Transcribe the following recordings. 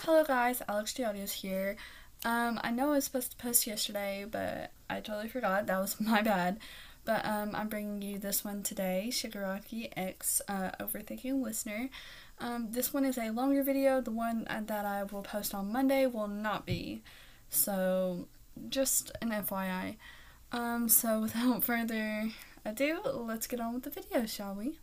Hello guys, Alex the Audios here. I know I was supposed to post yesterday, but I totally forgot. That was my bad. But I'm bringing you this one today, Shigaraki X Overthinking Listener. This one is a longer video. The one that I will post on Monday will not be. So, just an FYI. So without further ado, let's get on with the video, shall we?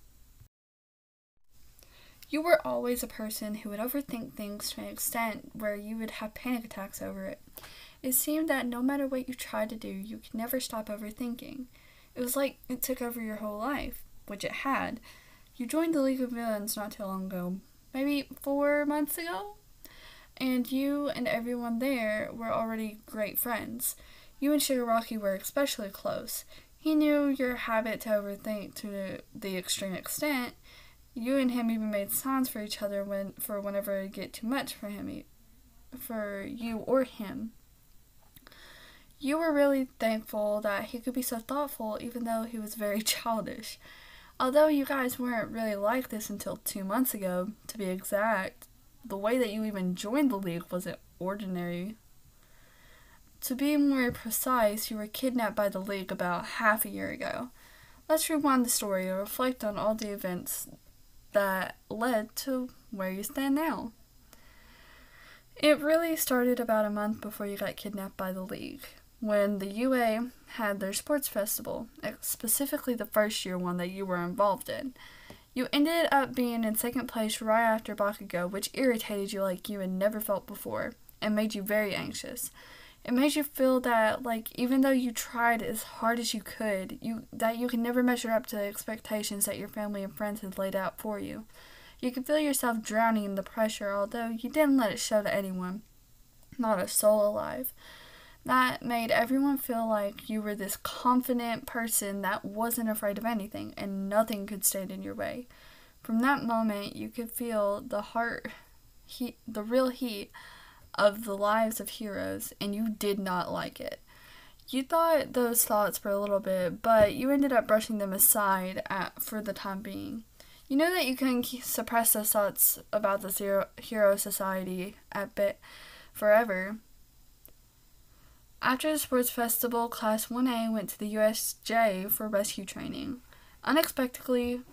You were always a person who would overthink things to an extent where you would have panic attacks over it. It seemed that no matter what you tried to do, you could never stop overthinking. It was like it took over your whole life, which it had. You joined the League of Villains not too long ago, maybe 4 months ago? And you and everyone there were already great friends. You and Shigaraki were especially close. He knew your habit to overthink to the extreme extent. You and him even made signs for each other whenever it would get too much for you or him. You were really thankful that he could be so thoughtful even though he was very childish. Although you guys weren't really like this until 2 months ago, to be exact, the way that you even joined the league wasn't ordinary. To be more precise, you were kidnapped by the league about half a year ago. Let's rewind the story and reflect on all the events that led to where you stand now. It really started about a month before you got kidnapped by the league, when the UA had their sports festival, specifically the first year one that you were involved in. You ended up being in second place right after Bakugo, which irritated you like you had never felt before, and made you very anxious. It made you feel that, even though you tried as hard as you could, that you could never measure up to the expectations that your family and friends had laid out for you. You could feel yourself drowning in the pressure, although you didn't let it show to anyone. Not a soul alive. That made everyone feel like you were this confident person that wasn't afraid of anything, and nothing could stand in your way. From that moment, you could feel the real heat of the lives of heroes, and you did not like it. You thought those thoughts for a little bit, but you ended up brushing them aside for the time being. You know that you couldn't suppress those thoughts about the hero society forever. After the sports festival, Class 1A went to the USJ for rescue training. Unexpectedly,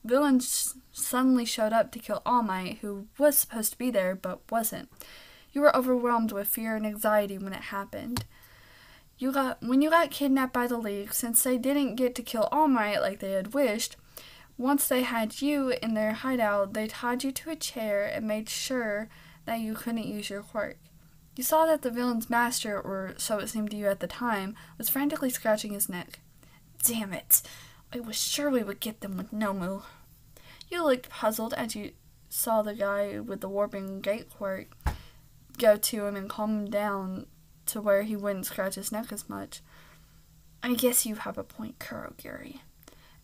villains suddenly showed up to kill All Might, who was supposed to be there but wasn't. You were overwhelmed with fear and anxiety when it happened. When you got kidnapped by the League, since they didn't get to kill All Might like they had wished, once they had you in their hideout, they tied you to a chair and made sure that you couldn't use your quirk. You saw that the villain's master, or so it seemed to you at the time, was frantically scratching his neck. Damn it! I was sure we would get them with Nomu. You looked puzzled as you saw the guy with the warping gate quirk go to him and calm him down to where he wouldn't scratch his neck as much. I guess you have a point, Kurogiri.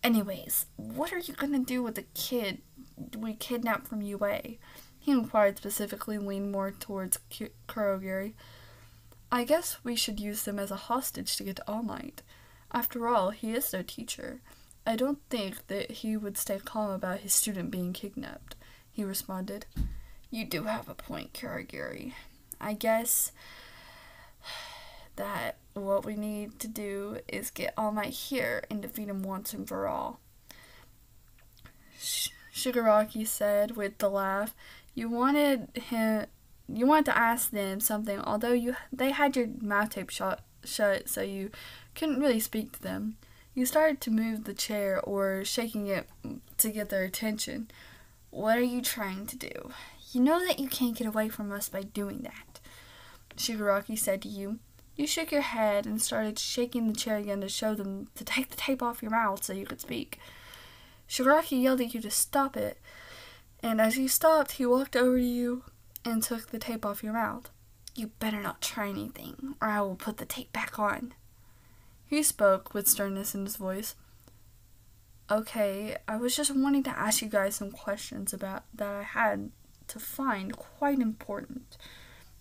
Anyways, what are you gonna do with the kid we kidnapped from UA? He inquired, specifically leaned more towards Kurogiri. I guess we should use them as a hostage to get to All Might. After all, he is their teacher. I don't think that he would stay calm about his student being kidnapped, he responded. You do have a point, Kurogiri. I guess that what we need to do is get All Might here and defeat him once and for all. Shigaraki said with the laugh. You wanted to ask them something, although they had your mouth tape shut, so you couldn't really speak to them. You started to move the chair or shaking it to get their attention. What are you trying to do? You know that you can't get away from us by doing that, Shigaraki said to you. You shook your head and started shaking the chair again to show them to take the tape off your mouth so you could speak. Shigaraki yelled at you to stop it, and as you stopped, he walked over to you and took the tape off your mouth. You better not try anything, or I will put the tape back on. He spoke with sternness in his voice. Okay, I was just wanting to ask you guys some questions that I had to find quite important.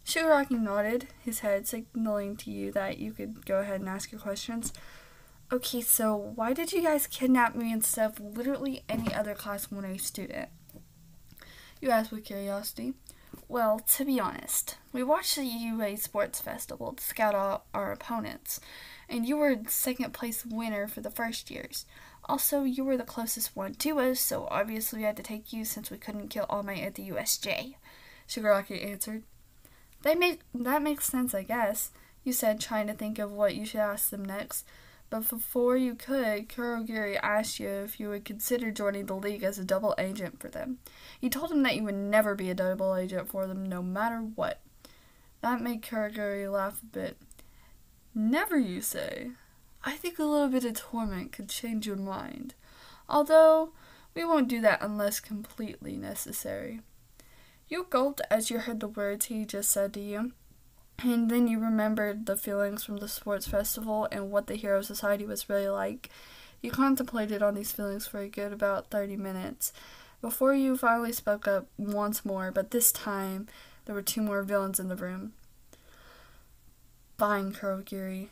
Shigaraki nodded his head, signaling to you that you could go ahead and ask your questions. Okay, so why did you guys kidnap me instead of literally any other Class 1A student? You asked with curiosity. Well, to be honest, we watched the UA Sports Festival to scout out our opponents, and you were second place winner for the first years. Also, you were the closest one to us, so obviously we had to take you since we couldn't kill All Might at the USJ, Shigaraki answered. That makes sense, I guess, you said, trying to think of what you should ask them next. But before you could, Kurogiri asked you if you would consider joining the league as a double agent for them. You told him that you would never be a double agent for them, no matter what. That made Kurogiri laugh a bit. Never, you say? I think a little bit of torment could change your mind. Although, we won't do that unless completely necessary. You gulped as you heard the words he just said to you. And then you remembered the feelings from the sports festival and what the Hero Society was really like. You contemplated on these feelings for a good about 30 minutes before you finally spoke up once more, but this time there were 2 more villains in the room. Fine, Kurogiri.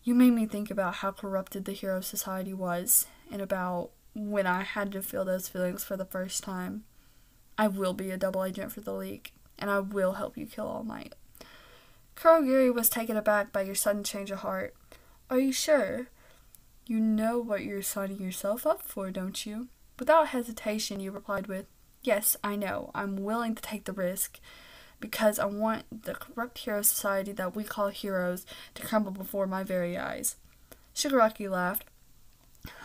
You made me think about how corrupted the Hero Society was, and about when I had to feel those feelings for the first time. I will be a double agent for the League, and I will help you kill All Might. Kurogiri was taken aback by your sudden change of heart. Are you sure? You know what you're signing yourself up for, don't you? Without hesitation, you replied with, Yes, I know. I'm willing to take the risk, because I want the corrupt hero society that we call heroes to crumble before my very eyes. Shigaraki laughed.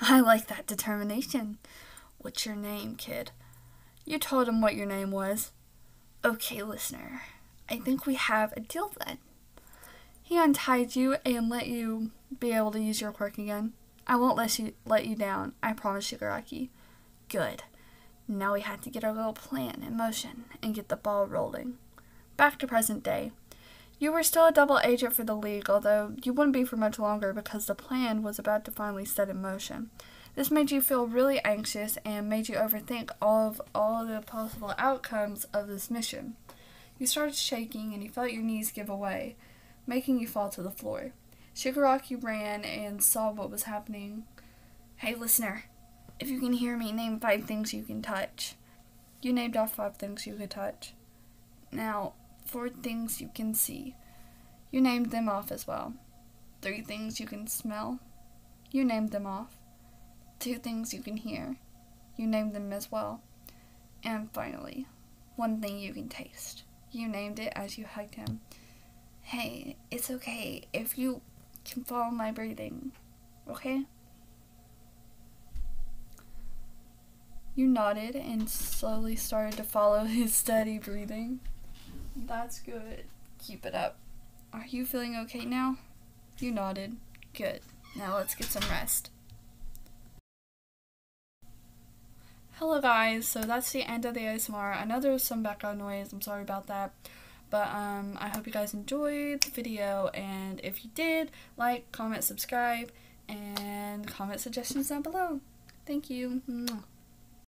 I like that determination. What's your name, kid? You told him what your name was. Okay, listener. I think we have a deal then. He untied you and let you be able to use your quirk again. I won't let you down, I promise, Shigaraki. Good. Now we have to get our little plan in motion and get the ball rolling. Back to present day. You were still a double agent for the League, although you wouldn't be for much longer because the plan was about to finally set in motion. This made you feel really anxious and made you overthink all the possible outcomes of this mission. You started shaking and you felt your knees give away, making you fall to the floor. Shigaraki ran and saw what was happening. Hey, listener, if you can hear me, name 5 things you can touch. You named off 5 things you could touch. Now, 4 things you can see. You named them off as well. 3 things you can smell. You named them off. 2 things you can hear. You named them as well. And finally, 1 thing you can taste. You named it as you hugged him. Hey, it's okay if you can follow my breathing, okay? You nodded and slowly started to follow his steady breathing. That's good. Keep it up. Are you feeling okay now? You nodded. Good. Now let's get some rest. Hello guys, so that's the end of the ASMR. I know there was some background noise, I'm sorry about that. But I hope you guys enjoyed the video, and if you did, like, comment, subscribe, and comment suggestions down below. Thank you. Mwah.